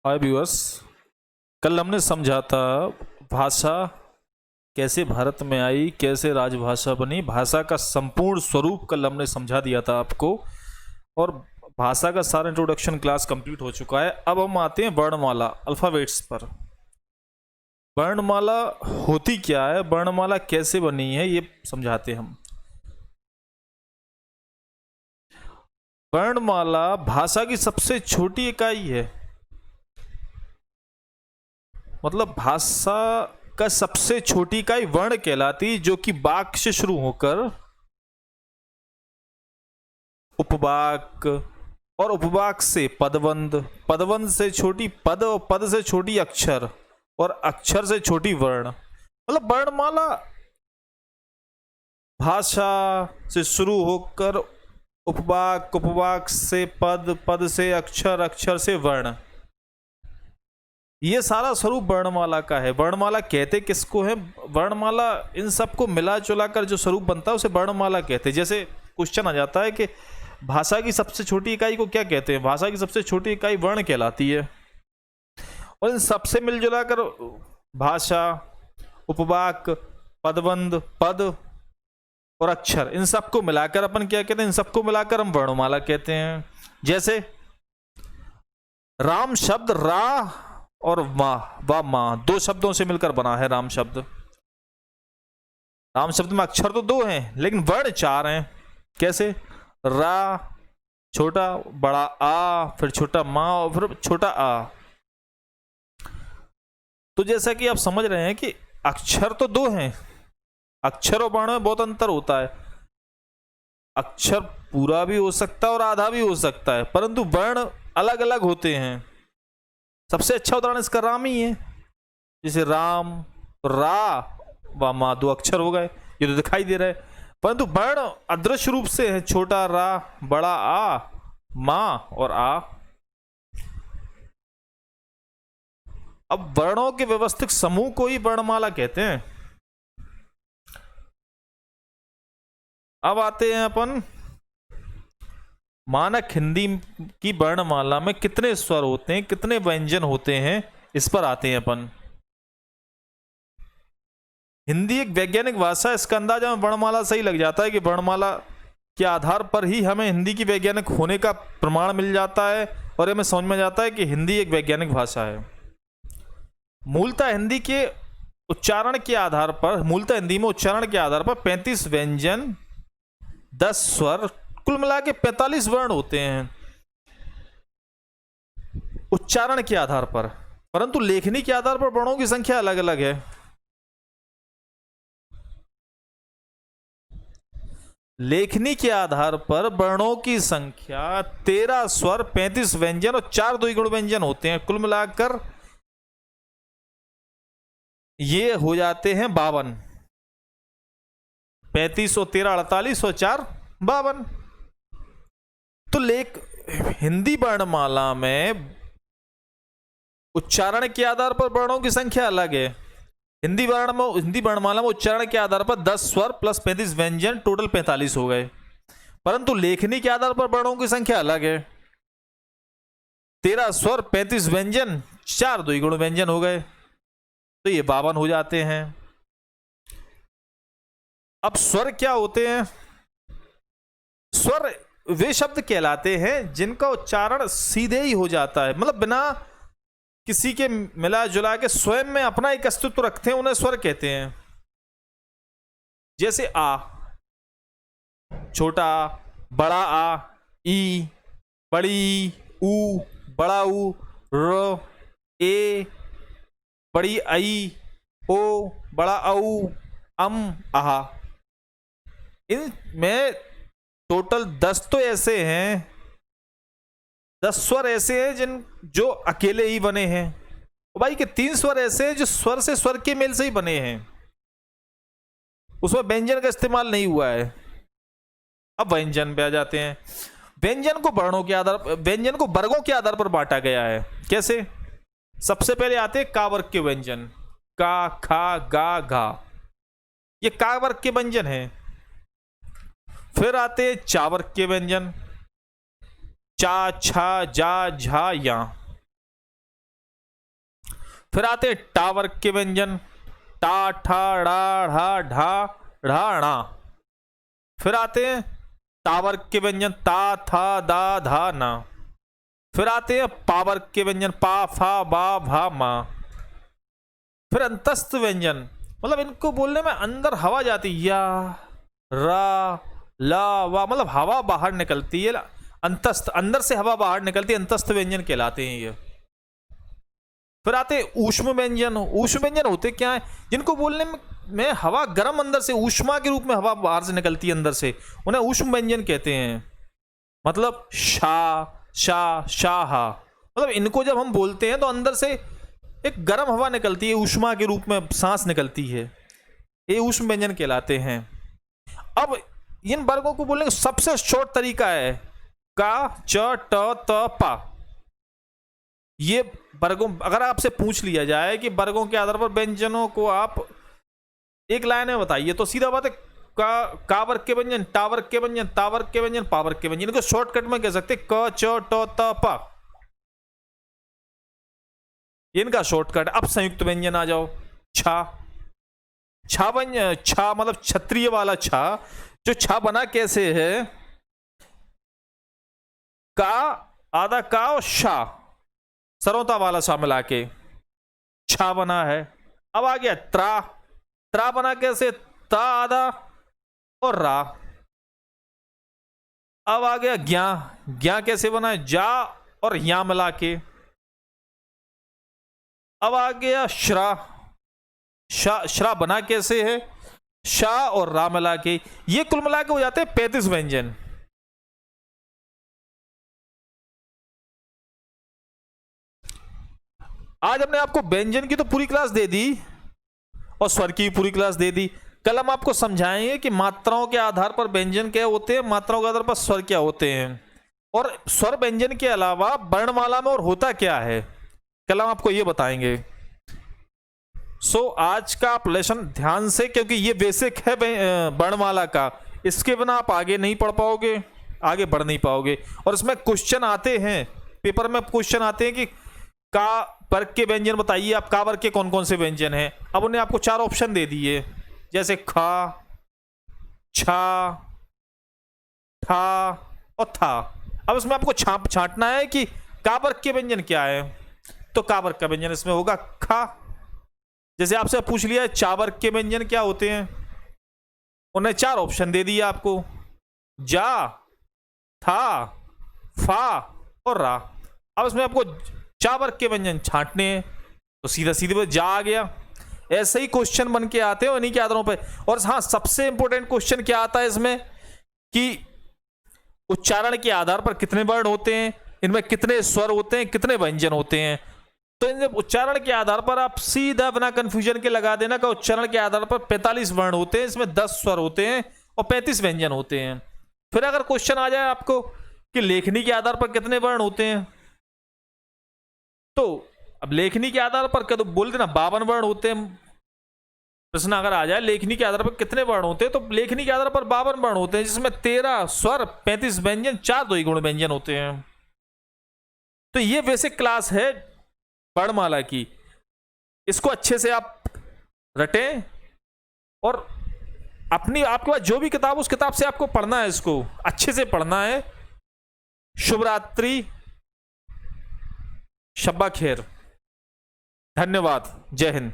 हाय viewers. कल हमने समझा था भाषा कैसे भारत में आई, कैसे राजभाषा बनी। भाषा का संपूर्ण स्वरूप कल हमने समझा दिया था आपको, और भाषा का सारा इंट्रोडक्शन क्लास कंप्लीट हो चुका है। अब हम आते हैं वर्णमाला, अल्फाबेट्स पर। वर्णमाला होती क्या है, वर्णमाला कैसे बनी है, ये समझाते हैं हम। वर्णमाला भाषा की सबसे छोटी इकाई है, मतलब भाषा का सबसे छोटी इकाई वर्ण कहलाती, जो कि वाक्य से शुरू होकर उपवाक, और उपवाक से पदबंध, पदबंध से छोटी पद, और पद से छोटी अक्षर, और अक्षर से छोटी वर्ण। मतलब वर्णमाला भाषा से शुरू होकर उपवाक, उपवाक से पद, पद से अक्षर, अक्षर से वर्ण, ये सारा स्वरूप वर्णमाला का है। वर्णमाला कहते किसको है? वर्णमाला इन सबको मिला जुला कर जो स्वरूप बनता है उसे वर्णमाला कहते हैं। जैसे क्वेश्चन आ जाता है कि भाषा की सबसे छोटी इकाई को क्या कहते हैं? भाषा की सबसे छोटी इकाई वर्ण कहलाती है। और इन सबसे मिलजुला कर भाषा, उपवाक, पदबंध, पद और अक्षर, इन सबको मिलाकर अपन क्या कहते हैं? इन सबको मिलाकर हम वर्णमाला कहते हैं। जैसे राम शब्द रा और माँ दो शब्दों से मिलकर बना है राम शब्द। राम शब्द में अक्षर तो दो हैं लेकिन वर्ण चार हैं। कैसे? रा, छोटा बड़ा आ, फिर छोटा माँ, और फिर छोटा आ। तो जैसा कि आप समझ रहे हैं कि अक्षर तो दो हैं, अक्षर और वर्ण में बहुत अंतर होता है। अक्षर पूरा भी हो सकता है और आधा भी हो सकता है, परंतु वर्ण अलग अलग होते हैं। सबसे अच्छा उदाहरण इसका राम ही है। जैसे राम, रा व मा, दो अक्षर हो गए, ये तो दिखाई दे रहा है, परंतु वर्ण अदृश्य रूप से है। छोटा रा, बड़ा आ, मां और आ। अब वर्णों के व्यवस्थित समूह को ही वर्णमाला कहते हैं। अब आते हैं अपन मानक हिंदी की वर्णमाला में कितने स्वर होते हैं, कितने व्यंजन होते हैं, इस पर आते हैं अपन। हिंदी एक वैज्ञानिक भाषा है, इसका अंदाजा हमें वर्णमाला से ही लग जाता है कि वर्णमाला के आधार पर ही हमें हिंदी की वैज्ञानिक होने का प्रमाण मिल जाता है, और हमें समझ में जाता है कि हिंदी एक वैज्ञानिक भाषा है। मूलतः हिंदी के उच्चारण के आधार पर, मूलतः हिंदी में उच्चारण के आधार पर 35 व्यंजन, 10 स्वर, कुल मिला के 45 वर्ण होते हैं उच्चारण के आधार पर। परंतु लेखनी के आधार पर वर्णों की संख्या अलग अलग है। लेखनी के आधार पर वर्णों की संख्या 13 स्वर, 35 व्यंजन और 4 द्विगुण व्यंजन होते हैं। कुल मिलाकर ये हो जाते हैं 52। 35 और 13 48 और 4 52। तो हिंदी वर्णमाला में उच्चारण के आधार पर वर्णों की संख्या अलग है। हिंदी वर्णमाला में उच्चारण के आधार पर 10 स्वर प्लस 35 व्यंजन, टोटल 45 हो गए। परंतु लेखनी के आधार पर वर्णों की संख्या अलग है। 13 स्वर, 35 व्यंजन, 4 द्विगुण व्यंजन हो गए, तो ये 52 हो जाते हैं। अब स्वर क्या होते हैं? स्वर वे शब्द कहलाते हैं जिनका उच्चारण सीधे ही हो जाता है, मतलब बिना किसी के मिला जुला के स्वयं में अपना एक अस्तित्व रखते हैं, उन्हें स्वर कहते हैं। जैसे आ, छोटा बड़ा आ, ई, बड़ी ऊ, बड़ा ऊ, र, ए, बड़ी आई, ओ, बड़ा औ, आहा। इनमें टोटल 10 तो ऐसे हैं, 10 स्वर ऐसे हैं जो अकेले ही बने हैं। और भाई के 3 स्वर ऐसे हैं जो स्वर से स्वर के मेल से ही बने हैं, उसमें व्यंजन का इस्तेमाल नहीं हुआ है। अब व्यंजन पे आ जाते हैं। व्यंजन को वर्णों के आधार, व्यंजन को वर्गों के आधार पर बांटा गया है। कैसे? सबसे पहले आते हैं का वर्ग के व्यंजन, का, खा, गा, घा, ये का वर्ग के व्यंजन हैं। फिर आते हैं चा वर्ग के व्यंजन, चा, छा, जा, झा, या। फिर आते हैं टा वर्ग के व्यंजन, टा, ठा, डा, ढा, ढा, ढा, णा। फिर आते हैं ता वर्ग के व्यंजन, ता, था, दा, धा, ना। फिर आते हैं पा वर्ग के व्यंजन, पा, फा, बा, भा, मा। फिर अंतस्थ व्यंजन, मतलब इनको बोलने में अंदर हवा जाती, या, रा, ला, वा, मतलब हवा बाहर निकलती है। अंतस्थ, अंदर से हवा बाहर निकलती है, अंतस्थ व्यंजन कहलाते हैं ये। फिर आते ऊष्म व्यंजन। ऊष्म व्यंजन होते क्या है? जिनको बोलने में हवा गर्म अंदर से, ऊष्मा के रूप में हवा बाहर से निकलती है अंदर से, उन्हें ऊष्म व्यंजन कहते हैं। मतलब शा, शा, शाह, मतलब इनको जब हम बोलते हैं तो अंदर से एक गर्म हवा निकलती है, ऊष्मा के रूप में सांस निकलती है, ये ऊष्म व्यंजन कहलाते हैं। अब इन वर्गों को बोलने का सबसे शॉर्ट तरीका है का, च, ट, त, पा। ये वर्गों, अगर आपसे पूछ लिया जाए कि वर्गों के आधार पर व्यंजनों को आप एक लाइन में बताइए, तो सीधा बात है का वर्ग के व्यंजन, टा वर्ग के व्यंजन, ता वर्ग के व्यंजन, पा वर्ग के व्यंजन। इनको शॉर्टकट में कह सकते क, च, ट, त, पा, इनका शॉर्टकट। अब संयुक्त व्यंजन आ जाओ। छा, छा व्यंजन, छा मतलब क्षत्रिय वाला छा। जो छा बना कैसे है? का, आधा का और शा, सरोता वाला सा मिला के छा बना है। अब आ गया त्रा, त्रा बना कैसे? ता आधा और रा। अब आ गया ज्ञा, ज्ञा कैसे बना है? जा और या मिला के। अब आ गया श्रा, श्रा बना कैसे है? शा और रा मिला के। ये कुल मिला के हो जाते हैं 35 व्यंजन। आज हमने आपको व्यंजन की तो पूरी क्लास दे दी और स्वर की पूरी क्लास दे दी। कल हम आपको समझाएंगे कि मात्राओं के आधार पर व्यंजन क्या होते हैं, मात्राओं के आधार पर स्वर क्या होते हैं, और स्वर व्यंजन के अलावा वर्णमाला में और होता क्या है, कल हम आपको ये बताएंगे। सो आज का आप लेसन ध्यान से, क्योंकि ये बेसिक है वर्णमाला का, इसके बिना आप आगे नहीं पढ़ पाओगे, आगे बढ़ नहीं पाओगे। और इसमें क्वेश्चन आते हैं, पेपर में क्वेश्चन आते हैं कि का वर्ग के व्यंजन बताइए, आप का वर्ग के कौन कौन से व्यंजन हैं। अब उन्हें आपको 4 ऑप्शन दे दिए, जैसे खा, छा, ठा और था। अब इसमें आपको छांटना है कि का वर्ग के व्यंजन क्या है, तो का वर्ग का व्यंजन इसमें होगा खा। जैसे आपसे पूछ लिया चा वर्ग के व्यंजन क्या होते हैं, उन्हें 4 ऑप्शन दे दिए आपको, जा, था, फा और रा। अब इसमें आपको चा वर्ग के व्यंजन छांटने हैं, तो सीधा सीधे जा आ गया। ऐसे ही क्वेश्चन बन के आते हैं उन्हीं के आधारों पे। और हाँ, सबसे इंपॉर्टेंट क्वेश्चन क्या आता है इसमें कि उच्चारण के आधार पर कितने वर्ण होते हैं, इनमें कितने स्वर होते हैं, कितने व्यंजन होते हैं। तो इन उच्चारण के आधार पर आप सीधा बिना कंफ्यूजन के लगा देना का उच्चारण के आधार पर 45 वर्ण होते हैं, इसमें 10 स्वर होते हैं और 35 व्यंजन होते हैं। फिर अगर क्वेश्चन आ जाए आपको कि लेखनी के आधार पर कितने वर्ण होते हैं, तो अब लेखनी के आधार पर क्या, तो बोल देना 52 वर्ण होते हैं। प्रश्न अगर आ जाए लेखनी के आधार पर कितने वर्ण होते हैं, तो लेखनी के आधार पर 52 वर्ण होते हैं, जिसमें 13 स्वर, 35 व्यंजन, 4 द्विगुण व्यंजन होते हैं। तो ये बेसिक क्लास है वर्णमाला की, इसको अच्छे से आप रटें और अपनी, आपके पास जो भी किताब, उस किताब से आपको पढ़ना है, इसको अच्छे से पढ़ना है। शुभ रात्रि, शब्बा खैर, धन्यवाद, जय हिंद।